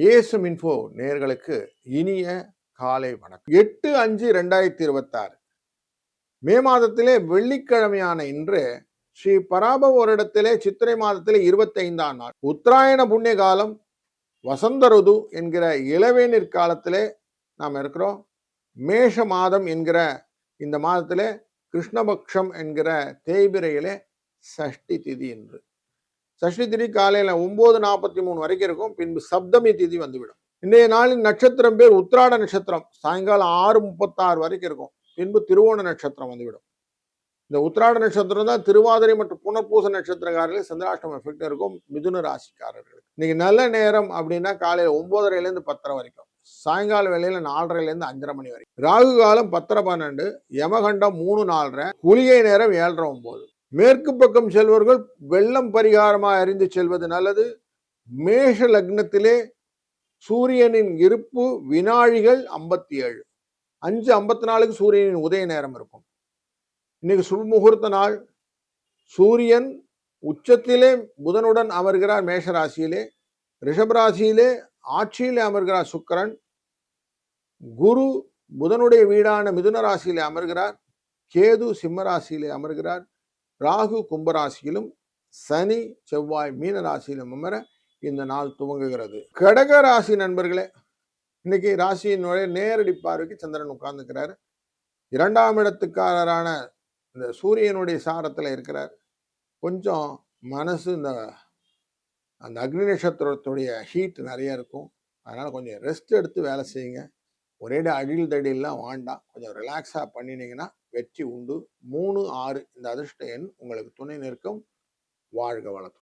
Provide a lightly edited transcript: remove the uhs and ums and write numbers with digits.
ASM info நேயர்களுக்கு இனிய காலை வணக்கம். 8/5/2026 மே மாதத்திலே வெள்ளிக்கிழமையான இன்று ஸ்ரீ பராபவ வருடத்திலே சித்திரை மாதத்திலே 25ஆம் நாள் உத்தராயண புண்ணிய காலம், வசந்த ருது என்கிற இளவேநீர் காலத்திலே நாம் இருக்கிறோம். மேஷ மாதம் என்கிற இந்த மாதத்திலே கிருஷ்ணபக்ஷம் என்கிற தேய்பிரையிலே சஷ்டி திதி என்று. சஷ்டி திதி காலையில் 9:43 வரைக்கும் இருக்கும். பின்பு சப்தமி திதி வந்துவிடும். இன்றைய நாளின் நட்சத்திரம் பேர் உத்திராட நட்சத்திரம். சாயங்காலம் 6:36 வரைக்கும் இருக்கும். பின்பு திருவோண நட்சத்திரம் வந்துவிடும். இந்த உத்திராட நட்சத்திரம் தான் திருவாதிரை மற்றும் புனர்பூச நட்சத்திரக்காரர்களுக்கு சந்திராஷ்டம எஃபெக்ட் இருக்கும். மிதுன ராசிக்காரர்களுக்கு இன்னைக்கு நல்ல நேரம் அப்படின்னா காலையில் 9:30 10:30 வரைக்கும், சாயங்கால வேளையில 4:30 5:30 மணி வரைக்கும். ராகு காலம் 10:12, யமகண்டம் 3:4, குளிகை நேரம் 7:09. மேற்கு பக்கம் செல்வர்கள் வெள்ளம் பரிகாரமாக அறிந்து செல்வது நல்லது. மேஷ லக்னத்திலே சூரியனின் இருப்பு வினாழிகள் 57. 5:54 சூரியனின் உதய நேரம் இருக்கும். இன்னைக்கு சுபமுகூர்த்த நாள். சூரியன் உச்சத்திலே புதனுடன் அமர்கிறார் மேஷ ராசியிலே. ரிஷபராசியிலே ஆட்சியிலே அமர்கிறார் சுக்கிரன். குரு புதனுடைய வீடான மிதுன ராசியிலே அமர்கிறார். கேது சிம்ம ராசியிலே அமர்கிறார். ராகு கும்பராசியிலும் சனி செவ்வாய் மீன ராசியிலும் அமர இந்த நாள் துவங்குகிறது. கடக ராசி நண்பர்களே, இன்னைக்கு ராசியினுடைய நேரடி பார்வைக்கு சந்திரன் உட்கார்ந்துக்கிறார். 2ஆம் இடத்துக்காரரான இந்த சூரியனுடைய சாரத்தில் இருக்கிறார். கொஞ்சம் மனசு அந்த அக்னி நட்சத்திரத்துடைய ஹீட் நிறைய இருக்கும். அதனால கொஞ்சம் ரெஸ்ட் எடுத்து வேலை செய்யுங்க. ஒரே அடில் தடியெல்லாம் வேண்டாம். கொஞ்சம் ரிலாக்ஸாக பண்ணினீங்கன்னா வெற்றி உண்டு. 3, 6 இந்த அதிர்ஷ்ட எண் உங்களுக்கு துணை நிற்கும். வாழ்க வளத்துடன்.